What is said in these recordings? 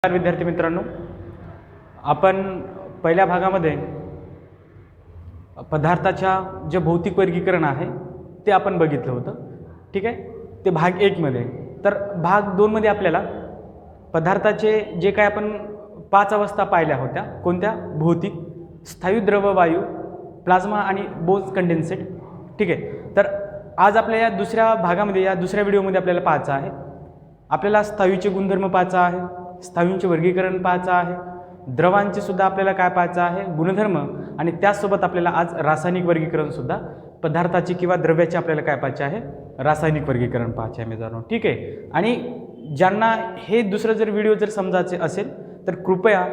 नमस्कार विद्यार्थी मित्रांनो, आपण पहिल्या भागामध्ये पदार्थाच्या जे भौतिक वर्गीकरण आहे ते आपण बघितलं होतं. ठीक आहे, ते भाग 1 मध्ये. तर भाग 2 मध्ये आपल्याला पदार्थाचे जे काय आपण 5 अवस्था पाहिल्या होत्या, कोणत्या? भौतिक, स्थायू, द्रव, वायू, प्लाझ्मा आणि बोज कंडेन्सेट. ठीक आहे, तर आज आपल्या या दुसऱ्या भागामध्ये, या दुसऱ्या व्हिडिओमध्ये आपल्याला पाहायचं आहे, आपल्याला स्थायूचे गुणधर्म पाहायचं आहे, स्थायूंचे वर्गीकरण पाहायचं आहे, द्रवांचे सुद्धा आपल्याला काय पाहायचं आहे? गुणधर्म. आणि त्याचसोबत आपल्याला आज रासायनिक वर्गीकरण सुद्धा, पदार्थाचे किंवा द्रव्याचे आपल्याला काय पाहायचे आहे? रासायनिक वर्गीकरण पाहायचे आहे मित्रांनो. ठीक आहे, आणि ज्यांना हे दुसरं जर व्हिडिओ जर समजायचे असेल तर कृपया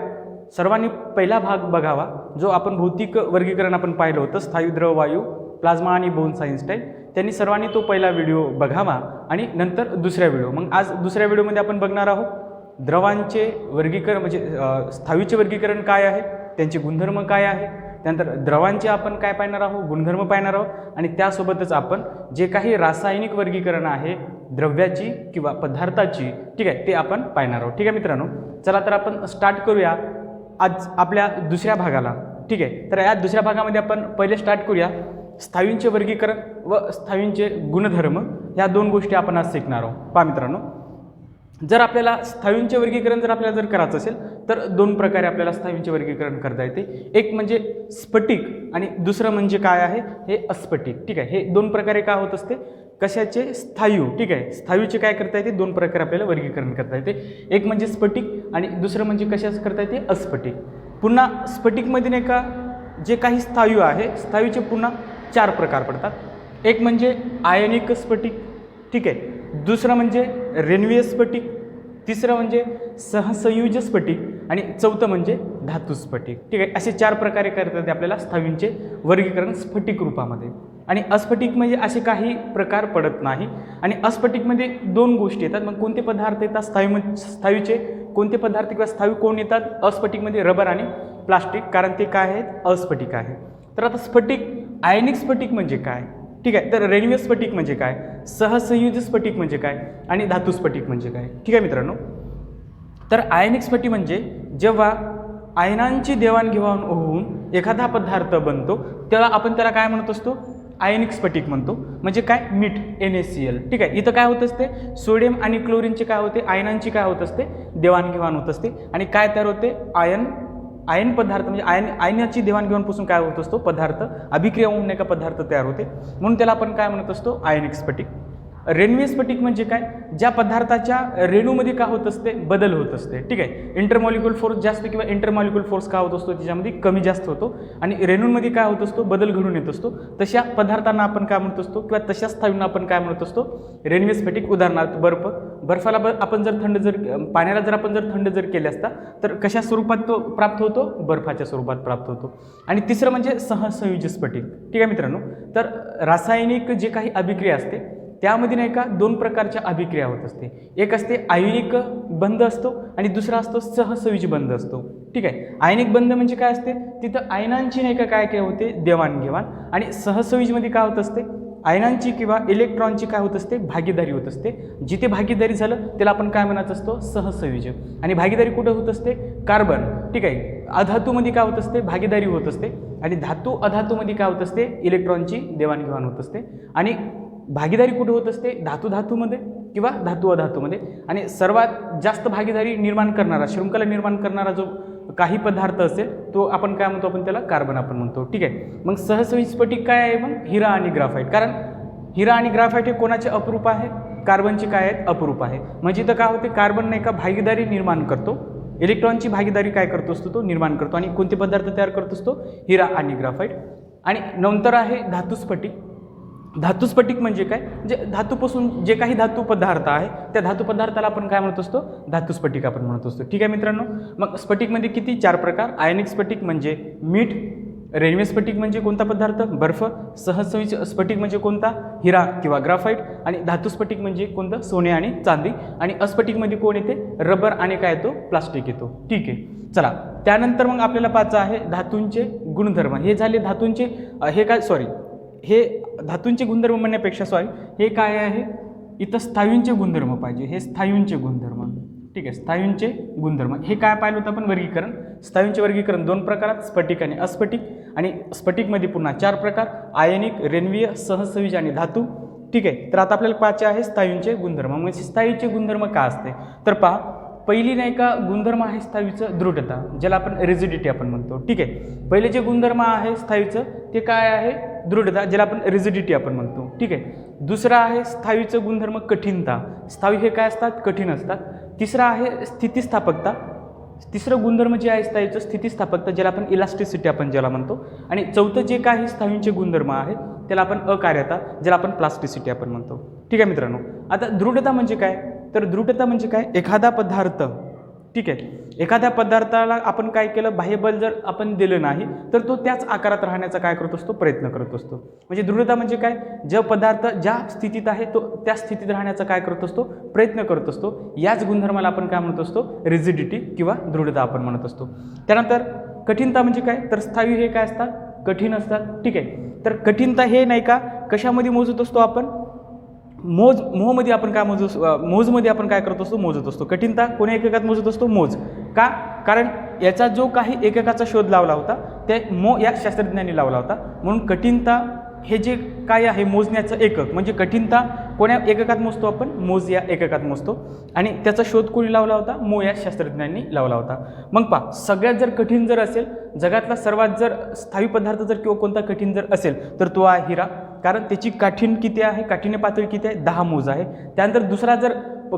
सर्वांनी पहिला भाग बघावा, जो आपण भौतिक वर्गीकरण आपण पाहिलं होतं, स्थायू, द्रव, वायू, प्लाझ्मा आणि बोन्स आइन्स्टाईन. त्यांनी सर्वांनी तो पहिला व्हिडिओ बघावा आणि नंतर दुसऱ्या व्हिडिओ. मग आज दुसऱ्या व्हिडिओमध्ये आपण बघणार आहोत द्रवांचे वर्गीकरण, म्हणजे स्थायूचे वर्गीकरण काय आहे, त्यांचे गुणधर्म काय आहे, त्यानंतर द्रवांचे आपण काय पाहणार आहोत? गुणधर्म पाहणार आहोत. आणि त्यासोबतच आपण जे काही रासायनिक वर्गीकरण आहे द्रव्याची किंवा पदार्थाची, ठीक आहे, ते आपण पाहणार आहोत. ठीक आहे मित्रांनो, चला तर आपण स्टार्ट करूया आज आपल्या दुसऱ्या भागाला. ठीक आहे, तर या दुसऱ्या भागामध्ये आपण पहिले स्टार्ट करूया स्थायूंचे वर्गीकरण व स्थायूंचे गुणधर्म. या दोन गोष्टी आपण आज शिकणार आहोत. पहा मित्रांनो, जर आपल्याला स्थायूंचे वर्गीकरण जर आपल्याला जर करायचं असेल तर दोन प्रकारे आपल्याला स्थायूंचे वर्गीकरण करता येते. एक म्हणजे स्फटिक आणि दुसरं म्हणजे काय आहे? हे अस्फटिक. ठीक आहे, हे दोन प्रकारे काय होत असते? कशाचे? स्थायू. ठीक आहे, स्थायूचे काय करता येते? दोन प्रकारे आपल्याला वर्गीकरण करता येते. एक म्हणजे स्फटिक आणि दुसरं म्हणजे कशाचं करता येते? अस्फटिक. पुन्हा स्फटिकमध्ये नाही का जे काही स्थायू आहे, स्थायूचे पुन्हा 4 प्रकार पडतात. एक म्हणजे आयनिक स्फटिक, ठीक आहे, दुसरं म्हणजे रेणवीय स्फटिक, तिसरं म्हणजे सहसंयुज स्फटिक आणि चौथं म्हणजे धातू स्फटिक. ठीक आहे, असे 4 प्रकारे करता येते आपल्याला स्थायूंचे वर्गीकरण स्फटिक रूपामध्ये. आणि अस्फटिक म्हणजे असे काही प्रकार पडत नाही. आणि अस्फटिकमध्ये 2 गोष्टी येतात. मग कोणते पदार्थ येतात स्थायूचे? कोणते पदार्थ किंवा स्थायू कोण येतात अस्फटिकमध्ये? रबर आणि प्लास्टिक, कारण ते काय आहेत? अस्फटिक आहे. तर आता स्फटिक, आयनिक स्फटिक म्हणजे काय? ठीक आहे, तर रेणवीय स्फटिक म्हणजे काय? सहसंयुज स्फटिक म्हणजे काय? आणि धातू स्फटिक म्हणजे काय? ठीक आहे मित्रांनो, तर आयनिक स्फटिक म्हणजे जेव्हा आयनांची देवाणघेवाण होऊन एखादा पदार्थ बनतो तेव्हा आपण त्याला काय म्हणत असतो? आयनिक स्फटिक म्हणतो. म्हणजे काय? मीठ, NaCl. ठीक आहे, इथं काय होत असते? सोडियम आणि क्लोरीनचे काय होते? आयनांची काय होत असते? देवाणघेवाण होत असते. आणि काय तयार होते? आयन पदार्थ, म्हणजे आयनाची देवाणघेवाणपासून काय होत असतो? पदार्थ, अभिक्रिया होऊन एका पदार्थ तयार होते, म्हणून त्याला आपण काय म्हणत असतो? आयनिक स्फटिक. रेणवीय स्फटिक म्हणजे काय? ज्या पदार्थाच्या रेणूमध्ये काय होत असते? बदल होत असते. ठीक आहे, इंटरमॉलिक्युल फोर्स जास्त किंवा इंटरमॉलिक्युल फोर्स काय होत असतो? त्याच्यामध्ये कमी जास्त होतो आणि रेणूंमध्ये काय होत असतो? बदल घडून येत असतो. तशा पदार्थांना आपण काय म्हणत असतो? किंवा तशाच स्थायूंना आपण काय म्हणत असतो? रेणवीय स्फटिक. उदाहरणार्थ बर्फाला आपण जर पाण्याला जर आपण थंड केले असता तर कशा स्वरूपात तो प्राप्त होतो? बर्फाच्या स्वरूपात प्राप्त होतो. आणि तिसरं म्हणजे सहसंयुज स्फटिक. ठीक आहे मित्रांनो, तर रासायनिक जे काही अभिक्रिया असते त्यामध्ये नाही का 2 प्रकारच्या अभिक्रिया होत असते. एक असते आयनिक बंध असतो आणि दुसरा असतो सहसंयुज बंध असतो. ठीक आहे, आयनिक बंध म्हणजे काय असते? तिथं आयनांची नाही का काय काय होते? देवाणघेवाण. आणि सहसंयुजमध्ये काय होत असते? आयनांची किंवा इलेक्ट्रॉनची काय होत असते? भागीदारी होत असते. जिथे भागीदारी झालं त्याला आपण काय म्हणत असतो? सहसंयुज. आणि भागीदारी कुठे होत असते? कार्बन. ठीक आहे, अधातूमध्ये काय होत असते? भागीदारी होत असते. आणि धातू अधातूमध्ये काय होत असते? इलेक्ट्रॉनची देवाणघेवाण होत असते. आणि भागीदारी कुठे होत असते? धातूमध्ये किंवा धातू अधातूमध्ये. आणि सर्वात जास्त भागीदारी निर्माण करणारा, शृंखला निर्माण करणारा जो काही पदार्थ असेल तो आपण काय म्हणतो? आपण त्याला कार्बन आपण म्हणतो. ठीक आहे, मग सहसंयुज स्फटिक काय आहे? मग हिरा आणि ग्राफाईट. कारण हिरा आणि ग्राफाईट हे कोणाचे अपरूप आहे? कार्बनचे काय आहेत? अपरूप आहे. म्हणजे इथं काय होते? कार्बन नाही का भागीदारी निर्माण करतो, इलेक्ट्रॉनची भागीदारी काय करतो असतो? तो निर्माण करतो. आणि कोणते पदार्थ तयार करत असतो? हिरा आणि ग्राफाईट. आणि नंतर आहे धातू स्फटिक. धातू स्फटिक म्हणजे काय? म्हणजे धातूपासून जे काही धातू पदार्थ आहे त्या धातू पदार्थाला आपण काय म्हणत असतो? धातू स्फटिक आपण म्हणत असतो. ठीक आहे मित्रांनो, मग स्फटिकमध्ये किती? 4 प्रकार. आयनिक स्फटिक म्हणजे मीठ, रेणवीय स्फटिक म्हणजे कोणता पदार्थ? बर्फ, सहसंयुज स्फटिक म्हणजे कोणता? हिरा किंवा ग्राफाईट. आणि धातू स्फटिक म्हणजे कोणतं? सोने आणि चांदी. आणि अस्फटिकमध्ये कोण येते? रबर आणि काय येतो? प्लास्टिक येतो. ठीक आहे, चला त्यानंतर मग आपल्याला पाहायचं आहे धातूंचे गुणधर्म. हे झाले धातूंचे, हे धातूंचे गुणधर्म म्हणण्यापेक्षा हे काय आहे? इथं स्थायूंचे गुणधर्म पाहिजे. हे स्थायूंचे गुणधर्म. ठीक आहे. स्थायूंचे गुणधर्म हे काय पाहिलं होतं आपण वर्गीकरण. स्थायूंचे वर्गीकरण 2 प्रकारात, स्फटिक आणि अस्फटिक. आणि स्फटिकमध्ये पुन्हा 4 प्रकार, आयनिक, रेणवीय, सहसंयोजी आणि धातू. ठीक आहे. तर आता आपल्याला पाहायचे आहे स्थायूंचे गुणधर्म. मग स्थायूचे गुणधर्म काय असते तर पहा, पहिली नाही का गुणधर्म आहे स्थायूचं दृढता, ज्याला आपण रिजिडिटी आपण म्हणतो. ठीक आहे. पहिले जे गुणधर्म आहे स्थायूचं ते काय आहे दृढता, ज्याला आपण रिजिडिटी आपण म्हणतो. ठीक आहे. दुसरा आहे स्थायूचं गुणधर्म कठीणता. स्थायू हे काय असतात कठीण असतात. तिसरा आहे स्थितिस्थापकता. तिसरं गुणधर्म जे आहे स्थायूचं स्थितिस्थापकता, ज्याला आपण इलास्टिसिटी आपण ज्याला म्हणतो. आणि चौथं जे काही स्थायूंचे गुणधर्म आहे त्याला आपण अकार्यता, ज्याला आपण प्लास्टिसिटी आपण म्हणतो. ठीक आहे मित्रांनो. आता दृढता म्हणजे काय तर दृढता म्हणजे काय, एखादा पदार्थ, ठीक आहे, एखाद्या पदार्थाला आपण काय केलं बाह्यबल जर आपण दिलं नाही तर तो त्याच आकारात राहण्याचा काय करत असतो प्रयत्न करत असतो. म्हणजे दृढता म्हणजे काय, जो पदार्थ ज्या स्थितीत आहे तो त्या स्थितीत राहण्याचा काय करत असतो प्रयत्न करत असतो. याच गुणधर्माला आपण काय म्हणत असतो रिजिडिटी किंवा दृढता आपण म्हणत असतो. त्यानंतर कठीणता म्हणजे काय तर स्थायू हे काय असतात कठीण असतात. ठीक आहे. तर कठीणता हे नाही का कशामध्ये मोजत असतो आपण मोजमध्ये आपण काय मोजमध्ये आपण काय करत असतो मोजत असतो. कठीणता कोण्या एककात मोजत असतो मोज का, कारण याचा जो काही एककाचा शोध लावला होता ते या शास्त्रज्ञांनी लावला होता. म्हणून कठीणता हे जे काय आहे मोजण्याचं एकक म्हणजे कठीणता कोण्या एककात मोजतो आपण मोज या एककात मोजतो. आणि त्याचा शोध कोणी लावला होता या शास्त्रज्ञांनी लावला होता. मग पहा, सगळ्यात जर कठीण जर असेल, जगातला सर्वात जर स्थायू पदार्थ जर किंवा कोणता कठीण जर असेल तर तो आहे हिरा. कारण त्याची काठीण किती आहे, काठीण्य पातळी किती आहे 10 मोज आहे. त्यानंतर दुसरा जर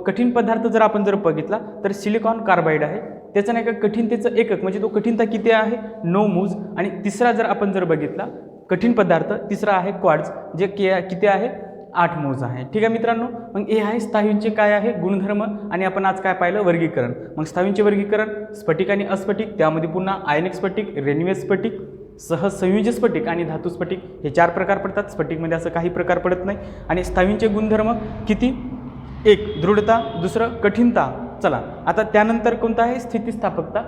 कठीण पदार्थ जर आपण जर बघितला तर सिलिकॉन कार्बाईड आहे. त्याचं नाही का कठीणतेचं एकक म्हणजे तो कठीणता किती आहे 9 मोज. आणि तिसरा जर आपण जर बघितला कठीण पदार्थ तिसरा आहे क्वार्ट्ज, जे किती आहे 8 मोज आहे. ठीक आहे मित्रांनो. मग हे आहे स्थायूंचे काय आहे गुणधर्म. आणि आपण आज काय पाहिलं वर्गीकरण. मग स्थायूंचे वर्गीकरण स्फटिक आणि अस्फटिक, त्यामध्ये पुन्हा आयनिक स्फटिक, रेणवीय स्फटिक, सहसंयोजी स्फटिक आणि धातू स्फटिक हे 4 प्रकार पडतात. स्फटिकमध्ये असं काही प्रकार पडत नाही. आणि स्थायूंचे गुणधर्म किती, एक दृढता, दुसरं कठीणता. चला आता त्यानंतर कोणता आहे स्थितिस्थापकता,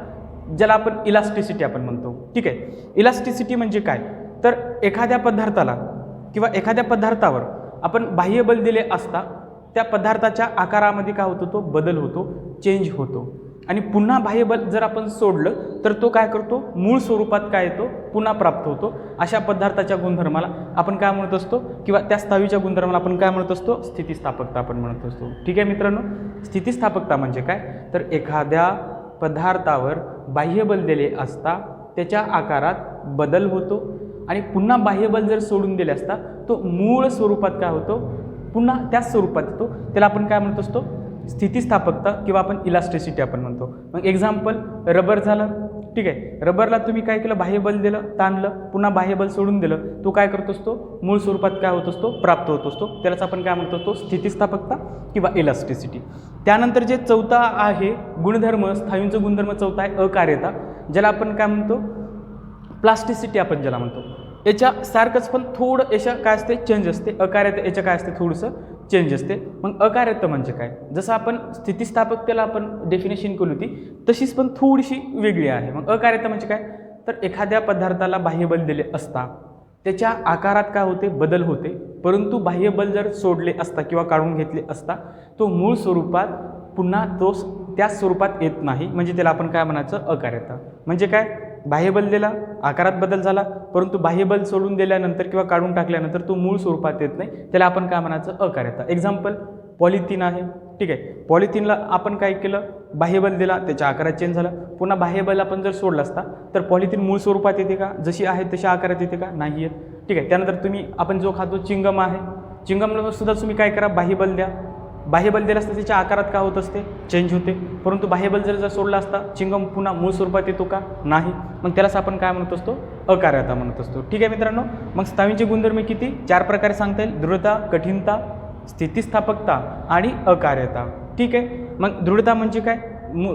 ज्याला आपण इलास्टिसिटी आपण म्हणतो. ठीक आहे. इलास्टिसिटी म्हणजे काय तर एखाद्या पदार्थाला किंवा एखाद्या पदार्थावर आपण बाह्य बल दिले असता त्या पदार्थाच्या आकारामध्ये काय होतो तो बदल होतो, चेंज होतो. आणि पुन्हा बाह्य बल जर आपण सोडलं तर तो काय करतो मूळ स्वरूपात काय येतो पुन्हा प्राप्त होतो. अशा पदार्थाच्या गुणधर्माला आपण काय म्हणत असतो किंवा त्या स्थायूच्या गुणधर्माला आपण काय म्हणत असतो स्थितिस्थापकता आपण म्हणत असतो. ठीक आहे मित्रांनो. स्थितिस्थापकता म्हणजे काय तर एखाद्या पदार्थावर बाह्य बल दिले असता त्याच्या आकारात बदल होतो आणि पुन्हा बाह्य बल जर सोडून दिले असता तो मूळ स्वरूपात काय होतो पुन्हा त्याच स्वरूपात येतो. त्याला आपण काय म्हणत असतो स्थितिस्थापकता किंवा आपण इलास्टिसिटी आपण म्हणतो. मग एक्झाम्पल रबर झालं. ठीक आहे. रबरला तुम्ही काय केलं बाह्य बल दिलं, ताणलं, पुन्हा बाह्य बल सोडून दिलं, तो काय करत असतो मूळ स्वरूपात काय होत असतो प्राप्त होत असतो. त्यालाच आपण काय म्हणत असतो स्थितिस्थापकता किंवा इलास्टिसिटी. त्यानंतर जे चौथा आहे गुणधर्म, स्थायूंचा गुणधर्म चौथा आहे अकार्यता, ज्याला आपण काय म्हणतो प्लास्टिसिटी आपण ज्याला म्हणतो. याच्या सारखंच पण थोडं याच्या काय असते चेंज असते. अकार्यता याच्या काय असते थोडंसं चेंज असते. मग अकार्यता म्हणजे काय, जसं आपण स्थितिस्थापकतेला आपण डेफिनेशन केली होती तशीच पण थोडीशी वेगळी आहे. मग अकार्यता म्हणजे काय तर एखाद्या पदार्थाला बाह्यबल दिले असता त्याच्या आकारात काय होते बदल होते, परंतु बाह्यबल जर सोडले असता किंवा काढून घेतले असता तो मूळ स्वरूपात पुन्हा तो त्याच स्वरूपात येत नाही. म्हणजे त्याला आपण काय म्हणायचं अकार्यता. म्हणजे काय बाह्यबल दिला आकारात बदल झाला परंतु बाह्यबल सोडून दिल्यानंतर किंवा काढून टाकल्यानंतर तो मूळ स्वरूपात येत नाही, त्याला आपण काय म्हणायचं अकार्यता. एक्झाम्पल पॉलिथिन आहे. ठीक आहे. पॉलिथिनला आपण काय केलं बाह्यबल दिला त्याच्या आकारात चेंज झाला, पुन्हा बाह्यबल आपण जर सोडला असता तर पॉलिथिन मूळ स्वरूपात येते का जशी आहे तशा आकारात येते का नाही येत. ठीक आहे. त्यानंतर तुम्ही आपण जो खातो चिंगम आहे, चिंगमला सुद्धा तुम्ही काय करा बाह्यबल द्या, बाह्यबल दिला असता त्याच्या आकारात काय होत असते चेंज होते, परंतु बाह्यबल जर सोडला असता चिंगम पुन्हा मूळ स्वरूपात येतो का नाही. मग त्यालाच आपण काय म्हणत असतो अकार्यता म्हणत असतो. ठीक आहे मित्रांनो. मग स्थायूंचे गुणधर्म किती 4 प्रकारे सांगता येईल, दृढता, कठीणता, स्थितिस्थापकता आणि अकार्यता. ठीक आहे. मग दृढता म्हणजे काय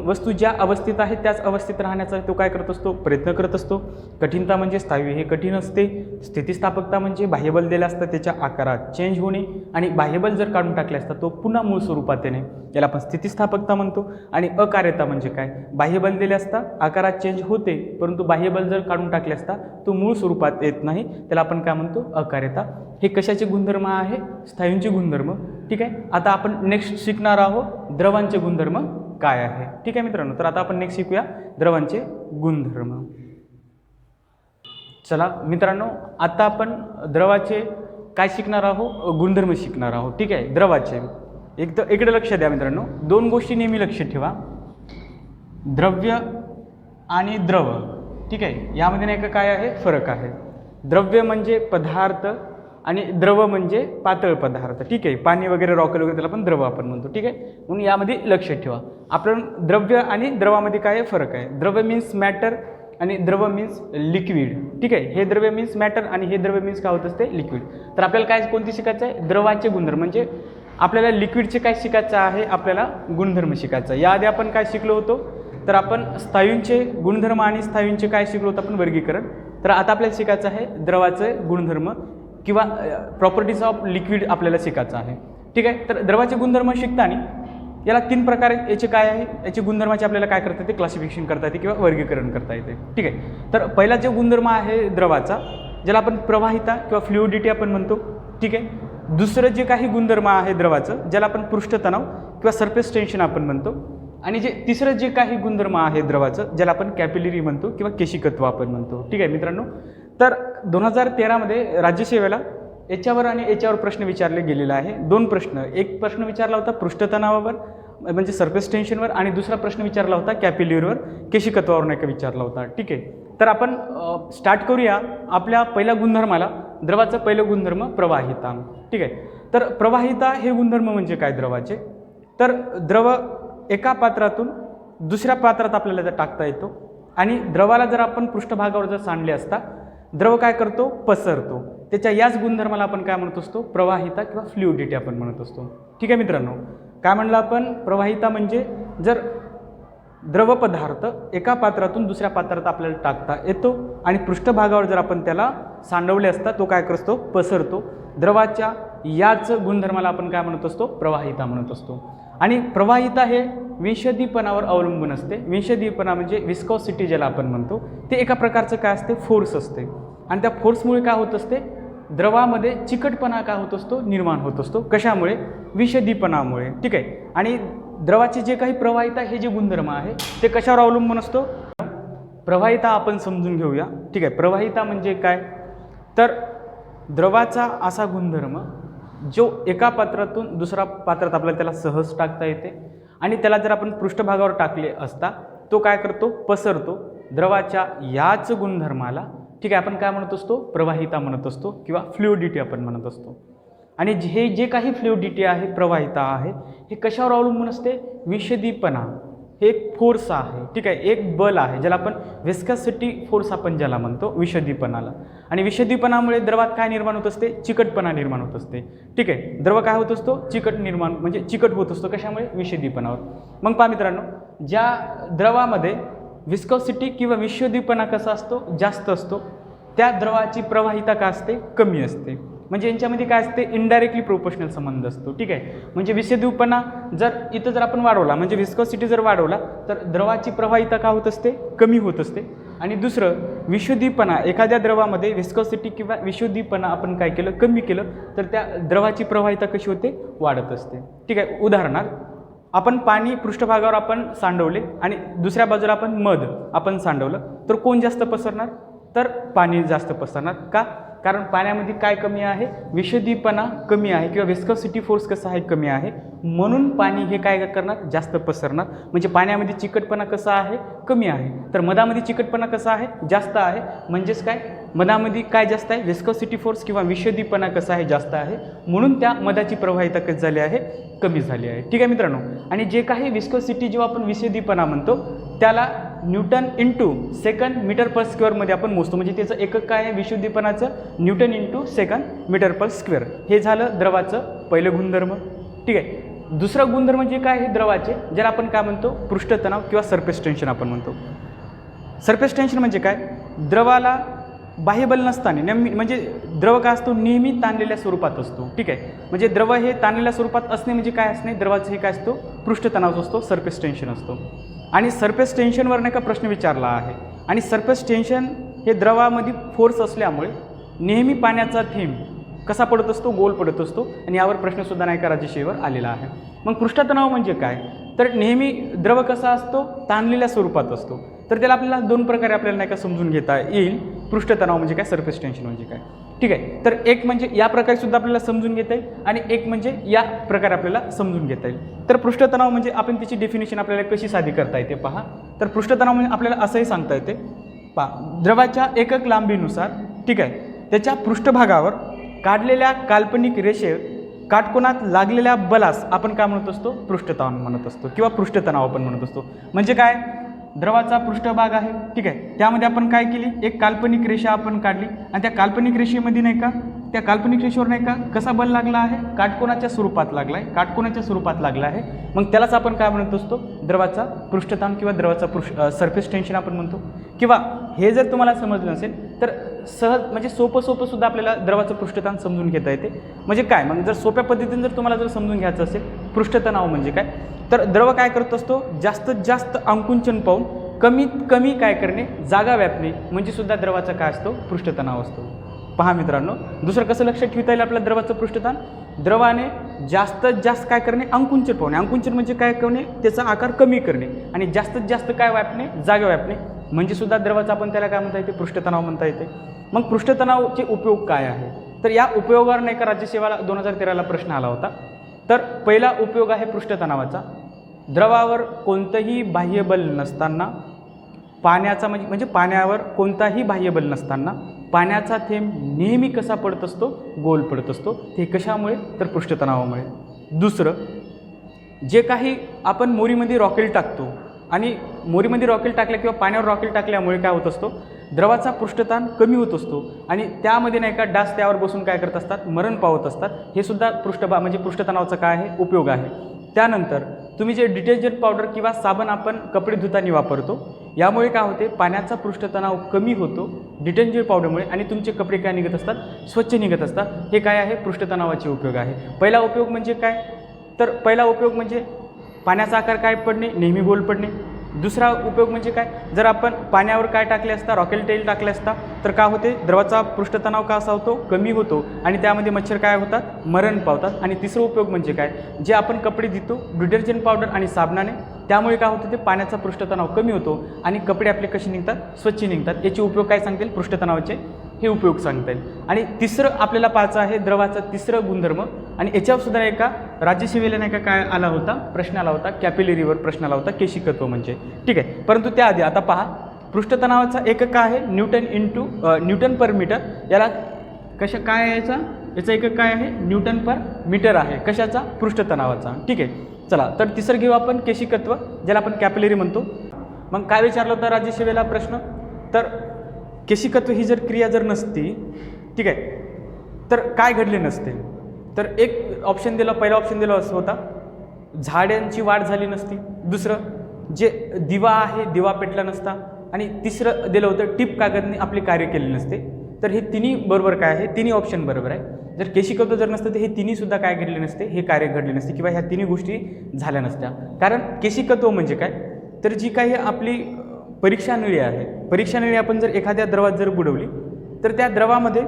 वस्तू ज्या अवस्थेत आहे त्याच अवस्थेत राहण्याचा तो काय करत असतो प्रयत्न करत असतो. कठीणता म्हणजे स्थायू हे कठीण असते. स्थितिस्थापकता म्हणजे बाह्यबल दिला असता त्याच्या आकारात चेंज होणे आणि बाह्यबल जर काढून टाकले असता तो पुन्हा मूळ स्वरूपात येणे, याला आपण स्थितिस्थापकता म्हणतो. आणि अकार्यता म्हणजे काय बाह्यबल दिले असता आकारात चेंज होते परंतु बाह्यबल जर काढून टाकले असता तो मूळ स्वरूपात येत नाही, त्याला आपण काय म्हणतो अकार्यता. हे कशाचे गुणधर्म आहे स्थायूंचे गुणधर्म. ठीक आहे. आता आपण नेक्स्ट शिकणार आहोत द्रवांचे गुणधर्म. काय आहे. ठीक आहे मित्रांनो, तर आता आपण नेक्स्ट शिकूया द्रवांचे गुणधर्म. चला मित्रांनो, आता आपण द्रवाचे काय शिकणार आहोत, गुणधर्म शिकणार आहोत. ठीक आहे, द्रवाचे इकडे लक्ष द्या मित्रांनो, दोन गोष्टी नेहमी लक्षात ठेवा, द्रव्य आणि द्रव. ठीक आहे, यामध्ये नाही का काय आहे, फरक आहे. द्रव्य म्हणजे पदार्थ आणि द्रव म्हणजे पातळ पदार्थ. ठीक आहे, पाणी वगैरे रॉकेल वगैरे त्याला पण द्रव आपण म्हणतो. ठीक आहे, म्हणून यामध्ये लक्षात ठेवा, आपण द्रव्य आणि द्रवामध्ये काय फरक आहे. द्रव्य मीन्स मॅटर आणि द्रव मीन्स लिक्विड. ठीक आहे, हे द्रव्य मीन्स मॅटर आणि हे द्रव्य मीन्स काय होत असते, लिक्विड. तर आपल्याला काय कोणती शिकायचं आहे, द्रवाचे गुणधर्म. म्हणजे आपल्याला लिक्विडचे काय शिकायचं आहे, आपल्याला गुणधर्म शिकायचं आहे. याआधी आपण काय शिकलो होतो, तर आपण स्थायूंचे गुणधर्म आणि स्थायूंचे काय शिकलो होतो, आपण वर्गीकरण. तर आता आपल्याला शिकायचं आहे द्रवाचे गुणधर्म किंवा प्रॉपर्टीज ऑफ लिक्विड आपल्याला शिकायचं आहे. ठीक आहे, तर द्रवाचे गुणधर्म शिकताना याला 3 प्रकारे याचे काय आहे, याचे गुणधर्माचे आपल्याला काय करता येते, क्लासिफिकेशन करता येते किंवा वर्गीकरण करता येते. ठीक आहे, तर पहिला जो गुणधर्म आहे द्रवाचा, ज्याला आपण प्रवाहिता किंवा फ्लुइडिटी आपण म्हणतो. ठीक आहे, दुसरं जे काही गुणधर्म आहे द्रवाचं, ज्याला आपण पृष्ठतणाव किंवा सरफेस टेन्शन आपण म्हणतो. आणि तिसरं जे काही गुणधर्म आहे द्रवाचं, ज्याला आपण कॅपिलरी म्हणतो किंवा केशिकत्व आपण म्हणतो. ठीक आहे मित्रांनो, तर 2013 मध्ये राज्यसेवेला याच्यावर आणि याच्यावर प्रश्न विचारले गेलेला आहे. 2 प्रश्न, एक प्रश्न विचारला होता पृष्ठतणावावर म्हणजे सरफेस टेन्शनवर, आणि दुसरा प्रश्न विचारला होता कॅपिलरीवर, केशिकत्वावर नाही का विचारला होता. ठीक आहे, तर आपण स्टार्ट करूया आपल्या पहिल्या गुणधर्माला. द्रवाचं पहिलं गुणधर्म प्रवाहिता. ठीक आहे, तर प्रवाहिता हे गुणधर्म म्हणजे काय द्रवाचे, तर द्रव एका पात्रातून दुसऱ्या पात्रात आपल्याला टाकता येतो, आणि द्रवाला जर आपण पृष्ठभागावर जर सांडले असता, द्रव काय करतो, पसरतो. त्याच्या याच गुणधर्माला आपण काय म्हणत असतो, प्रवाहिता किंवा फ्लुइडिटी आपण म्हणत असतो. ठीक आहे मित्रांनो, काय म्हणलं आपण, प्रवाहिता म्हणजे जर द्रव पदार्थ एका पात्रातून दुसऱ्या पात्रात आपल्याला टाकता येतो आणि पृष्ठभागावर जर आपण त्याला सांडवले असता, तो काय करतो, पसरतो. द्रवाच्या याच गुणधर्माला आपण काय म्हणत असतो, प्रवाहिता म्हणत असतो. आणि प्रवाहिता हे विषदीपणावर अवलंबून असते. विषदीपणा म्हणजे विस्कॉसिटी ज्याला आपण म्हणतो, ते एका प्रकारचं काय असते, फोर्स असते. आणि त्या फोर्समुळे काय होत असते, द्रवामध्ये चिकटपणा काय होत असतो, निर्माण होत असतो. कशामुळे, विषदीपणामुळे. ठीक आहे, आणि द्रवाचे जे काही प्रवाहिता हे जे गुणधर्म आहे ते कशावर अवलंबून असतो, प्रवाहिता आपण समजून घेऊया. ठीक आहे, प्रवाहिता म्हणजे काय, तर द्रवाचा असा गुणधर्म जो एका पात्रातून दुसऱ्या पात्रात आपल्याला त्याला सहज टाकता येते, आणि त्याला जर आपण पृष्ठभागावर टाकले असता, तो काय करतो, पसरतो. द्रवाच्या याच गुणधर्माला ठीक आहे आपण काय म्हणत असतो, प्रवाहिता म्हणत असतो किंवा फ्लुइडिटी आपण म्हणत असतो. आणि हे जे काही फ्लुइडिटी आहे, प्रवाहिता आहे, हे कशावर अवलंबून असते, विषदीपणा. हे एक फोर्स आहे. ठीक आहे, एक बल आहे, ज्याला आपण विस्कॉसिटी फोर्स आपण ज्याला म्हणतो, विषदीपणाला. आणि विषदीपणामुळे द्रवात काय निर्माण होत असते, चिकटपणा निर्माण होत असते. ठीक आहे, द्रव काय होत असतो, चिकट निर्माण म्हणजे चिकट होत असतो. कशामुळे, विषदीपणावर. मग पहा मित्रांनो, ज्या द्रवामध्ये विस्कॉसिटी किंवा विषदीपणा कसा असतो, जास्त असतो, त्या द्रवाची प्रवाहिता काय असते, कमी असते. म्हणजे यांच्यामध्ये काय असते, इनडायरेक्टली प्रोपोर्शनल संबंध असतो. ठीक आहे, म्हणजे विषदीपणा जर आपण वाढवला, म्हणजे विस्कॉसिटी जर वाढवला, तर द्रवाची प्रवाहिता काय होत असते, कमी होत असते. आणि दुसरं, विषुद्धीपणा, एखाद्या द्रवामध्ये विस्कॉसिटी किंवा विषुद्धीपणा आपण काय केलं, कमी केलं, तर त्या द्रवाची प्रवाहिता कशी होते, वाढत असते. ठीक आहे, उदाहरणार्थ आपण पाणी पृष्ठभागावर आपण सांडवले आणि दुसऱ्या बाजूला आपण मध आपण सांडवलं, तर कोण जास्त पसरणार, तर पाणी जास्त पसरणार. का, कारण पाण्यामध्ये काय कमी आहे, विषदीपणा कमी आहे किंवा विस्कॉसिटी फोर्स कसा आहे, कमी आहे, म्हणून पाणी हे काय करणार, जास्त पसरणार. म्हणजे पाण्यामध्ये चिकटपणा कसा आहे, कमी आहे, तर मधामध्ये चिकटपणा कसा आहे, जास्त आहे. म्हणजेच काय, मधामध्ये काय जास्त आहे, विस्कॉसिटी फोर्स किंवा विषदीपणा कसा आहे, जास्त आहे, म्हणून त्या मधाची प्रवाहिता कशी झाली आहे, कमी झाली आहे. ठीक आहे मित्रांनो, आणि जे काही विस्कॉसिटी जेव्हा आपण विषदीपणा म्हणतो, त्याला newton into second metre per स्क्वेअरमध्ये आपण मोजतो. म्हणजे त्याचं एकक काय आहे, विषुद्धीपणाचं, newton into second metre per square. हे झालं द्रवाचं पहिलं गुणधर्म. ठीक आहे, दुसरं गुणधर्म जे काय आहे द्रवाचे, ज्याला आपण काय म्हणतो, पृष्ठतणाव किंवा सरफेस टेन्शन आपण म्हणतो. सरफेस टेन्शन म्हणजे काय, द्रवाला बाह्यबल नसताना म्हणजे द्रव काय असतो, नेहमी ताणलेल्या स्वरूपात असतो. ठीक आहे, म्हणजे द्रव हे ताणलेल्या स्वरूपात असणे म्हणजे काय असणे, द्रवाचं हे काय असतो, पृष्ठतणाव असतो, सरफेस टेन्शन असतो. आणि सरफेस टेन्शनवर नाही का प्रश्न विचारला आहे. आणि सरफेस टेन्शन हे द्रवामध्ये फोर्स असल्यामुळे नेहमी पाण्याचा थेंब कसा पडत असतो, गोल पडत असतो. आणि यावर प्रश्नसुद्धा नाही का राज्यसेवेवर आलेला आहे. मग पृष्ठतणाव म्हणजे काय, तर नेहमी द्रव कसा असतो, ताणलेल्या स्वरूपात असतो. तर त्याला आपल्याला दोन प्रकारे आपल्याला नाही का समजून घेता येईल. पृष्ठतणाव म्हणजे काय, सरफेस टेन्शन म्हणजे काय. ठीक आहे, तर एक म्हणजे या प्रकारे सुद्धा आपल्याला समजून घेता येईल आणि एक म्हणजे या प्रकारे आपल्याला समजून घेता येईल. तर पृष्ठतणाव म्हणजे आपण त्याची डेफिनेशन आपल्याला कशी साधी करता येते पहा. तर पृष्ठतणाव म्हणजे आपल्याला असंही सांगता येते पहा, द्रवाच्या एकक लांबीनुसार, ठीक आहे, त्याच्या पृष्ठभागावर काढलेल्या काल्पनिक रेषे काटकोनात लागलेल्या बलास आपण काय म्हणत असतो, पृष्ठताण म्हणत असतो किंवा पृष्ठतणाव आपण म्हणत असतो. म्हणजे काय, द्रवाचा पृष्ठभाग आहे, ठीक आहे, त्यामध्ये आपण काय केली, एक काल्पनिक रेषा आपण काढली आणि त्या काल्पनिक रेषेमध्ये नाही का, त्या काल्पनिक रेषेवर नाही का कसा बल लागला आहे, काटकोनाच्या स्वरूपात लागला आहे, काटकोनाच्या स्वरूपात लागला आहे. मग त्यालाच आपण काय म्हणत असतो, द्रवाचा पृष्ठताण किंवा द्रवाचा सरफेस टेन्शन आपण म्हणतो. किंवा हे जर तुम्हाला समजलं नसेल तर सहज म्हणजे सोपं सुद्धा आपल्याला द्रवाचं पृष्ठताण समजून घेता येते. म्हणजे काय, मग जर सोप्या पद्धतीने जर तुम्हाला जर समजून घ्यायचं असेल पृष्ठतणाव म्हणजे काय, तर द्रव काय करत असतो, जास्तीत जास्त आकुंचन पाहून कमीत कमी काय करणे, जागा व्यापणे म्हणजे सुद्धा द्रवाचा काय असतो, पृष्ठतणाव असतो. पहा मित्रांनो, दुसरं कसं लक्षात ठेवता येईल आपल्या द्रवाचं पृष्ठताण, द्रवाने जास्तीत जास्त काय करणे, आकुंचन पाहणे. आकुंचन म्हणजे काय करणे, त्याचा आकार कमी करणे आणि जास्तीत जास्त काय व्यापणे, जागा व्यापणे म्हणजे सुद्धा द्रवाचा आपण त्याला काय म्हणता येते, पृष्ठतणाव म्हणता येते. मग पृष्ठतणावाचे उपयोग काय आहे, तर या उपयोगावर नाही का राज्यसेवेला 2013ला प्रश्न आला होता. तर पहिला उपयोग आहे पृष्ठतणावाचा, द्रवावर कोणतंही बाह्य बल नसताना पाण्याचा म्हणजे पाण्यावर कोणताही बाह्य बल नसताना पाण्याचा थेंब नेहमी कसा पडत असतो, गोल पडत असतो. ते कशामुळे, तर पृष्ठतणावामुळे. दुसरं, जे काही आपण मोरीमध्ये रॉकेल टाकतो आणि मोरीमध्ये रॉकेल टाकल्या किंवा पाण्यावर रॉकेल टाकल्यामुळे काय होत असतो, द्रवाचा पृष्ठताण कमी होत असतो आणि त्यामध्ये नाही का डास त्यावर बसून काय करत असतात, मरण पावत असतात. हे सुद्धा म्हणजे पृष्ठतणावाचा काय आहे, उपयोग आहे. त्यानंतर तुम्ही जे डिटर्जंट पावडर किंवा साबण आपण कपडे धुताना वापरतो, यामुळे काय होते, पाण्याचा पृष्ठतणाव कमी होतो डिटर्जंट पावडरमुळे आणि तुमचे कपडे काय निघत असतात, स्वच्छ निघत असतात. हे काय आहे, पृष्ठतणावाचे उपयोग आहे. पहिला उपयोग म्हणजे काय, तर पहिला उपयोग म्हणजे पाण्याचा आकार काय पडणे, नेहमी गोल पडणे. दुसरा उपयोग म्हणजे काय, जर आपण पाण्यावर काय टाकले असता, रॉकेल तेल टाकले असता तर काय होते, द्रवाचा पृष्ठतणाव का असा होतो, कमी होतो आणि त्यामध्ये मच्छर काय होतात, मरण पावतात. आणि तिसरा उपयोग म्हणजे काय, जे आपण कपडे धुतो डिटर्जंट पावडर आणि साबणाने, त्यामुळे काय होतं, ते पाण्याचा पृष्ठतणाव कमी होतो आणि कपडे आपले कसे निघतात, स्वच्छ निघतात. याचे उपयोग काय सांगतील, पृष्ठतणावाचे हे उपयोग सांगता येईल. आणि तिसरं आपल्याला पाहायचं आहे द्रवाचं तिसरं गुणधर्म, आणि याच्यावर सुद्धा एका राज्यसेवेला नाही का काय आला होता, प्रश्न आला होता, कॅपिलरीवर प्रश्न आला होता, केशिकत्व म्हणजे. ठीक आहे, परंतु त्याआधी आता पहा, पृष्ठतणावाचा एकक आहे न्यूटन पर मीटर. याला काय आहे, याचा एकक काय आहे, न्यूटन पर मीटर आहे. कशाचा, पृष्ठतणावाचा. ठीक आहे, चला तर तिसरं घेऊ आपण केशिकत्व, ज्याला आपण कॅपिलरी म्हणतो. मग काय विचारलं होतं राज्यसेवेला प्रश्न, तर केशिकत्व ही जर क्रिया जर नसती, ठीक आहे, तर काय घडले नसते. तर एक ऑप्शन दिलं, पहिला ऑप्शन दिलं असं होता, झाडांची वाढ झाली नसती. दुसरं, जे दिवा आहे दिवा पेटला नसता. आणि तिसरं दिलं होतं, टिप कागदने आपले कार्य केले नसते. तर हे तिन्ही बरोबर काय आहे, तिन्ही ऑप्शन बरोबर आहे. जर केशिकत्व जर नसतं तर हे तिन्ही सुद्धा काय घडले नसते, हे कार्य घडले नसते किंवा ह्या तिन्ही गोष्टी झाल्या नसत्या. कारण केशिकत्व म्हणजे काय, तर जी काही आपली परीक्षा नळी आहे, परीक्षा नळी आपण जर एखाद्या द्रवात जर बुडवली तर त्या द्रवामध्ये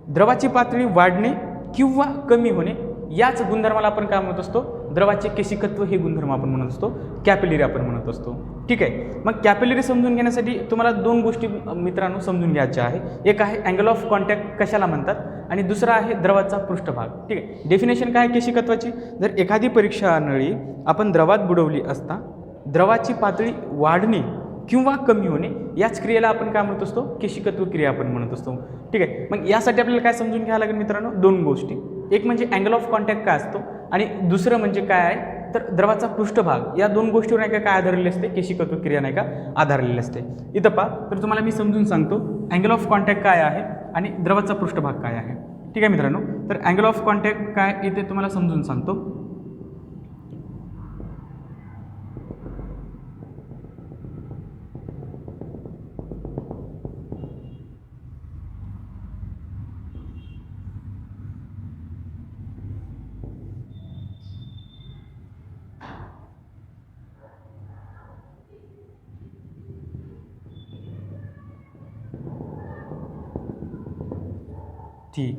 द्रवाची पातळी वाढणे किंवा कमी होणे, याच गुणधर्माला आपण काय म्हणत असतो, द्रवाचे केशिकत्व हे गुणधर्म आपण म्हणत असतो, कॅपिलरी आपण म्हणत असतो. ठीक आहे, मग कॅपिलरी समजून घेण्यासाठी तुम्हाला दोन गोष्टी मित्रांनो समजून घ्यायच्या आहे. एक आहे अँगल ऑफ कॉन्टॅक्ट कशाला म्हणतात आणि दुसरा आहे द्रवाचा पृष्ठभाग. ठीक आहे, डेफिनेशन काय आहे केशिकत्वाची, जर एखादी परीक्षा नळी आपण द्रवात बुडवली असता द्रवाची पातळी वाढणे किंवा कमी होणे, याच क्रियेला आपण काय म्हणत असतो, केशिकत्व क्रिया आपण म्हणत असतो. ठीक आहे, मग यासाठी आपल्याला काय समजून घ्यावं लागेल मित्रांनो, दोन गोष्टी. एक म्हणजे अँगल ऑफ कॉन्टॅक्ट काय असतो आणि दुसरं म्हणजे काय आहे, तर द्रवाचा पृष्ठभाग. या दोन गोष्टीवर नाही का काय आधारलेले असते, केशिकत्व क्रिया नाही का आधारलेली असते. इथं पहा, तर तुम्हाला मी समजून सांगतो अँगल ऑफ कॉन्टॅक्ट काय आहे आणि द्रवाचा पृष्ठभाग काय आहे. ठीक आहे मित्रांनो, तर अँगल ऑफ कॉन्टॅक्ट काय इथे तुम्हाला समजून सांगतो. ठीक,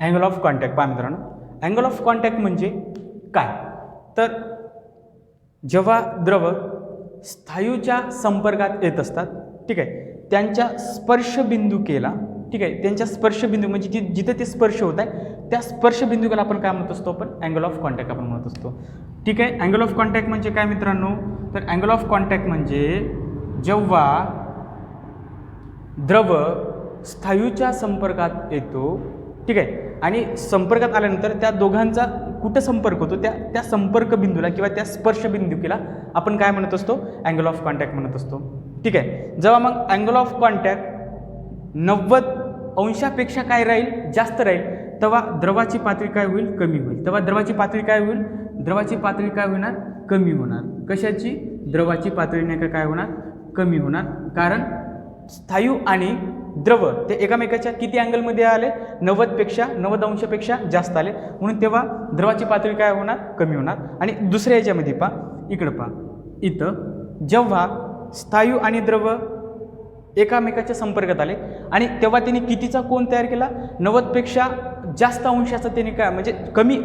अँगल ऑफ कॉन्टॅक्ट. पहा मित्रांनो, अँगल ऑफ कॉन्टॅक्ट म्हणजे काय, तर जेव्हा द्रव स्थायूच्या संपर्कात येत असतात, ठीक आहे, त्यांच्या स्पर्शबिंदू केला, ठीक आहे, त्यांच्या स्पर्शबिंदू म्हणजे जिथे ते स्पर्श होत आहे त्या स्पर्शबिंदूला आपण काय म्हणत असतो, आपण अँगल ऑफ कॉन्टॅक्ट आपण म्हणत असतो. ठीक आहे, अँगल ऑफ कॉन्टॅक्ट म्हणजे काय मित्रांनो, तर अँगल ऑफ कॉन्टॅक्ट म्हणजे जेव्हा द्रव स्थायूच्या संपर्कात येतो, ठीक आहे, आणि संपर्कात आल्यानंतर त्या दोघांचा कुठं संपर्क होतो, त्या संपर्क बिंदूला किंवा त्या स्पर्शबिंदूला आपण काय म्हणत असतो, अँगल ऑफ कॉन्टॅक्ट म्हणत असतो. ठीक आहे, जेव्हा मग अँगल ऑफ कॉन्टॅक्ट 90 अंशापेक्षा काय राहील, जास्त राहील, तेव्हा द्रवाची पातळी काय होईल, कमी होईल. तेव्हा द्रवाची पातळी काय होईल, द्रवाची पातळी काय होणार, कमी होणार. कशाची, द्रवाची पातळी नाही का काय होणार, कमी होणार. कारण स्थायू आणि द्रव ते एकामेकाच्या किती अँगलमध्ये आले, 90 अंशापेक्षा जास्त आले, म्हणून तेव्हा द्रवाची पातळी काय होणार, कमी होणार. आणि दुसऱ्या याच्यामध्ये पहा, इकडं पहा, इथं जेव्हा स्थायू आणि द्रव एकामेकाच्या संपर्कात आले आणि तेव्हा त्यांनी कितीचा कोन तयार केला, 90पेक्षा जास्त अंशाचा त्यांनी काय म्हणजे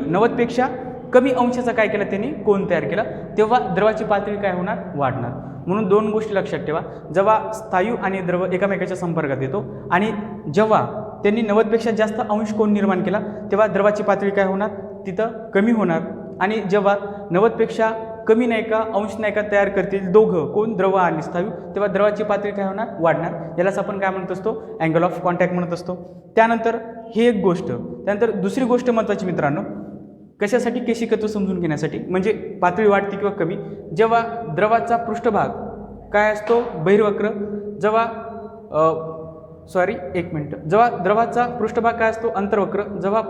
90पेक्षा कमी अंशाचा काय केला, त्यांनी कोन तयार केला, तेव्हा द्रवाची पातळी काय होणार, वाढणार. म्हणून दोन गोष्टी लक्षात ठेवा, जेव्हा स्थायू आणि द्रव एकामेकाच्या संपर्कात येतो आणि जेव्हा त्यांनी 90पेक्षा जास्त अंश कोन निर्माण केला तेव्हा द्रवाची पातळी काय होणार, तिथं कमी होणार. आणि जेव्हा 90पेक्षा कमी नाही का अंश नाही का तयार करतील दोघं, कोण, द्रव आणि स्थायू, तेव्हा द्रवाची पातळी काय होणार, वाढणार. यालाच आपण काय म्हणत असतो, अँगल ऑफ कॉन्टॅक्ट म्हणत असतो. त्यानंतर ही एक गोष्ट, त्यानंतर दुसरी गोष्ट महत्त्वाची मित्रांनो, कशासाठी, केशिकत्व समजून घेण्यासाठी, म्हणजे पातळी वाढते किंवा कमी. जेव्हा द्रवाचा पृष्ठभाग काय असतो, बहिर्वक्र, जेव्हा जेव्हा द्रवाचा पृष्ठभाग काय असतो, अंतर्वक्र, जेव्हा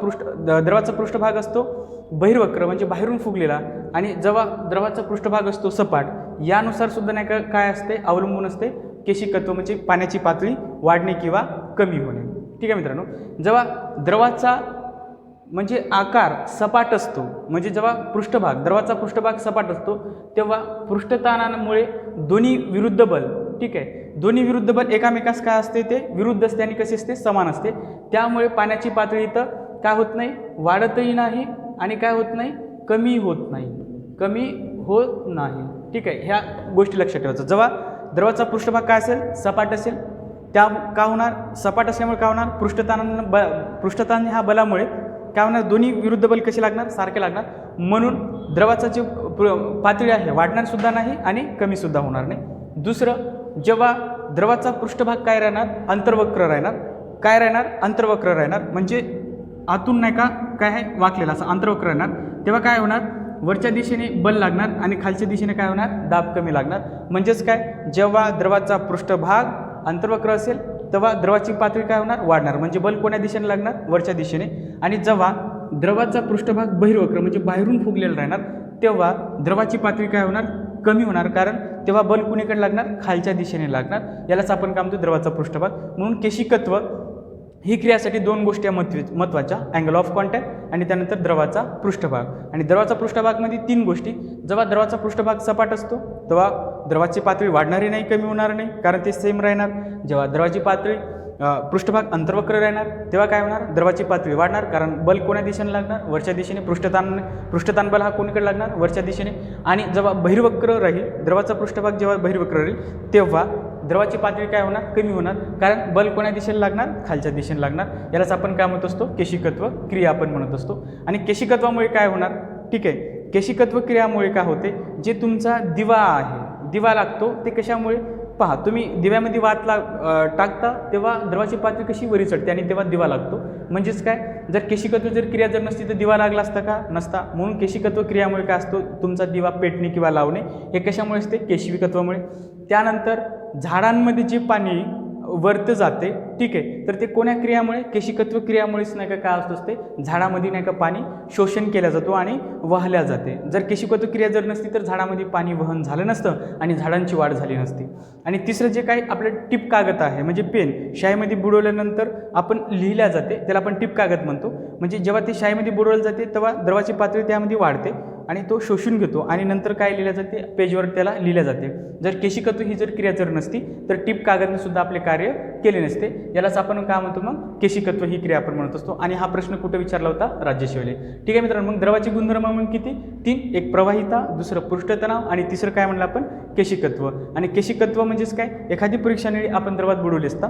द्रवाचा पृष्ठभाग असतो बहिर्वक्र म्हणजे बाहेरून फुगलेला, आणि जेव्हा द्रवाचा पृष्ठभाग असतो सपाट, यानुसार सुद्धा नाही का काय असते, अवलंबून असते केशिकत्व म्हणजे पाण्याची पातळी वाढणे किंवा कमी होणे. ठीक आहे मित्रांनो, जेव्हा द्रवाचा म्हणजे आकार सपाट असतो, म्हणजे जेव्हा द्रवाचा पृष्ठभाग सपाट असतो तेव्हा पृष्ठताणामुळे दोन्ही विरुद्ध बल, ठीक आहे, दोन्ही विरुद्ध बल एकामेकास काय असते, ते विरुद्ध असते आणि कसे असते, समान असते. त्यामुळे पाण्याची पातळी इथं काय होत नाही, वाढतही नाही आणि काय होत नाही, कमी होत नाही. ठीक आहे, ह्या गोष्टी लक्षात ठेवायचं. जेव्हा द्रवाचा पृष्ठभाग काय असेल, सपाट असेल, त्या का होणार, सपाट असल्यामुळे काय होणार, पृष्ठताण ह्या बलामुळे काय होणार, दोन्ही विरुद्ध बल कसे लागणार, सारखे लागणार. म्हणून द्रवाचा जे पातळी आहे वाढणार सुद्धा नाही आणि कमी सुद्धा होणार नाही. दुसरं, जेव्हा द्रवाचा पृष्ठभाग काय राहणार, अंतर्वक्र राहणार, म्हणजे आतून नाही का काय आहे, वाकलेला असं अंतर्वक्र राहणार. तेव्हा काय होणार, वरच्या दिशेने बल लागणार आणि खालच्या दिशेने काय होणार, दाब कमी लागणार. म्हणजेच काय, जेव्हा द्रवाचा पृष्ठभाग अंतर्वक्र असेल तेव्हा द्रवाची पातळी काय होणार, वाढणार, म्हणजे बल कोण्या दिशेने लागणार, वरच्या दिशेने. आणि जेव्हा द्रवाचा पृष्ठभाग बहिर्वक्र म्हणजे बाहेरून फुगलेला राहणार तेव्हा द्रवाची पातळी काय होणार, कमी होणार, कारण तेव्हा बल कुणीकडे लागणार, खालच्या दिशेने लागणार. यालाच आपण काय म्हणतो, द्रवाचा पृष्ठभाग. म्हणून केशिकत्व ही क्रियासाठी दोन गोष्टी महत्त्वाच्या, अँगल ऑफ कॉन्टॅक्ट आणि त्यानंतर द्रवाचा पृष्ठभाग. आणि द्रवाचा पृष्ठभागमध्ये तीन गोष्टी, जेव्हा द्रवाचा पृष्ठभाग सपाट असतो तेव्हा द्रवाची पातळी वाढणारही नाही, कमी होणार नाही, कारण ते सेम राहणार. जेव्हा द्रवाची पातळी पृष्ठभाग अंतर्वक्र राहणार तेव्हा काय होणार, द्रवाची पातळी वाढणार, कारण बल कोण्या दिशेने लागणार, वरच्या दिशेने. पृष्ठताण बल हा कोणीकडे लागणार, वरच्या दिशेने. आणि जेव्हा बहिर्वक्र राहील, द्रवाचा पृष्ठभाग जेव्हा बहिर्वक्र राहील तेव्हा द्रवाची पातळी काय होणार, कमी होणार, कारण बल कोण्या दिशेने लागणार, खालच्या दिशेने लागणार. यालाच आपण काय म्हणत असतो, केशिकत्व क्रिया आपण म्हणत असतो. आणि केशिकत्वामुळे काय होणार, ठीक आहे, केशिकत्व क्रियामुळे काय होते, जे तुमचा दिवा आहे, दिवा लागतो ते कशामुळे, पहा तुम्ही दिव्यामध्ये टाकता तेव्हा द्रवाची पातळी कशी वरी चढते आणि तेव्हा दिवा लागतो. म्हणजेच काय, जर केशिकत्व क्रिया जर नसती तर दिवा लागला असता का, नसता. म्हणून केशिकत्व क्रियामुळे काय असतो, तुमचा दिवा पेटणे किंवा लावणे हे कशामुळे असते, केशिकत्वामुळे. त्यानंतर झाडांमध्ये जे पाणी वरतं जाते, ठीक आहे, तर ते कोण्या क्रियामुळे, केशिकत्व क्रियामुळेच नाही का काय असते, झाडामध्ये नाही का पाणी शोषण केलं जातो आणि वाहल्या जाते. जर केशिकत्व क्रिया जर नसती तर झाडामध्ये पाणी वहन झालं नसतं आणि झाडांची वाढ झाली नसती. आणि तिसरं जे काही आपलं टिप कागद आहे, म्हणजे पेन शाईमध्ये बुडवल्यानंतर आपण लिहिल्या जाते, त्याला आपण टिप कागद म्हणतो. म्हणजे जेव्हा ते शाईमध्ये बुडवलं जाते तेव्हा द्रवाची पातळी त्यामध्ये वाढते आणि तो शोषून घेतो आणि नंतर काय लिहिलं जाते, पेजवर त्याला लिहिल्या जाते. जर केशिकत्व ही जर क्रिया जर नसती तर टिप कागदने सुद्धा आपले कार्य केले नसते. यालाच आपण काय म्हणतो, मग केशिकत्व ही क्रिया आपण म्हणत असतो. आणि हा प्रश्न कुठे विचारला होता, राज्यसेवेले. ठीक आहे मित्रांनो, मग द्रवाचे गुणधर्म मग किती, 3. एक प्रवाहिता, दुसरं पृष्ठतणाव आणि तिसरं काय म्हणलं आपण, केशिकत्व. आणि केशिकत्व म्हणजेच काय, एखादी परीक्षानळी आपण द्रवात बुडवली असता,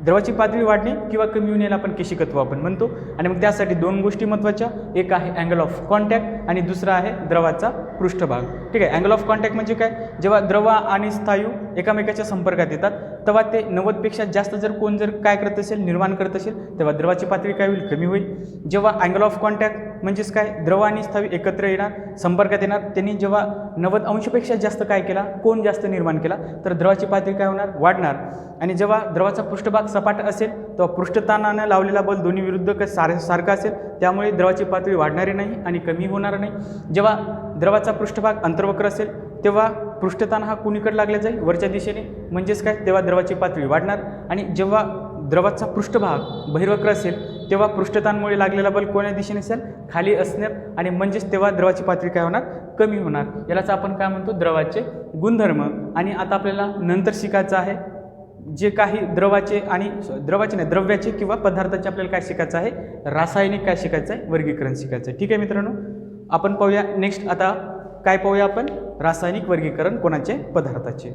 द्रवाची पातळी वाढणे किंवा कमी होणे याला आपण केशिकत्व आपण म्हणतो. आणि मग त्यासाठी 2 गोष्टी महत्त्वाच्या, एक आहे अँगल ऑफ कॉन्टॅक्ट आणि दुसरा आहे द्रवाचा पृष्ठभाग. ठीक आहे. अँगल ऑफ कॉन्टॅक्ट म्हणजे काय, जेव्हा द्रव आणि स्थायू एकामेकाच्या संपर्कात येतात तेव्हा ते 90पेक्षा जास्त जर कोण जर काय करत असेल, निर्माण करत असेल, तेव्हा द्रवाची पातळी काय होईल, कमी होईल. जेव्हा अँगल ऑफ कॉन्टॅक्ट म्हणजेच काय, द्रव आणि स्थायू एकत्र येणार, संपर्कात येणार, त्यांनी जेव्हा 90° जास्त काय केला, कोण जास्त निर्माण केला, तर द्रवाची पातळी काय होणार, वाढणार. आणि जेव्हा द्रवाचा पृष्ठभाग सपाट असेल तेव्हा पृष्ठताणानं लावलेला बल दोन्ही विरुद्ध सारखा असेल, त्यामुळे द्रवाची पातळी वाढणारी नाही आणि कमी होणार नाही. जेव्हा द्रवाचा पृष्ठभाग अंतर्वक्र असेल तेव्हा पृष्ठताण हा कुणीकडे लागला जाईल, वरच्या दिशेने, म्हणजेच काय, तेव्हा द्रवाची पातळी वाढणार. आणि जेव्हा द्रवाचा पृष्ठभाग बहिर्वक्र असेल तेव्हा पृष्ठताणामुळे लागलेला बल कोण्या दिशेने असेल, खाली असणार, आणि म्हणजेच तेव्हा द्रवाची पातळी काय होणार, कमी होणार. यालाच आपण काय म्हणतो, द्रवाचे गुणधर्म. आणि आता आपल्याला नंतर शिकायचं आहे जे काही द्रवाचे नाही, द्रव्याचे किंवा पदार्थाचे आपल्याला काय शिकायचं आहे, रासायनिक काय शिकायचं आहे, वर्गीकरण शिकायचं आहे. ठीक आहे मित्रांनो, आपण पाहूया नेक्स्ट. आता काय पाहूया आपण, रासायनिक वर्गीकरण कोणाचे, पदार्थाचे.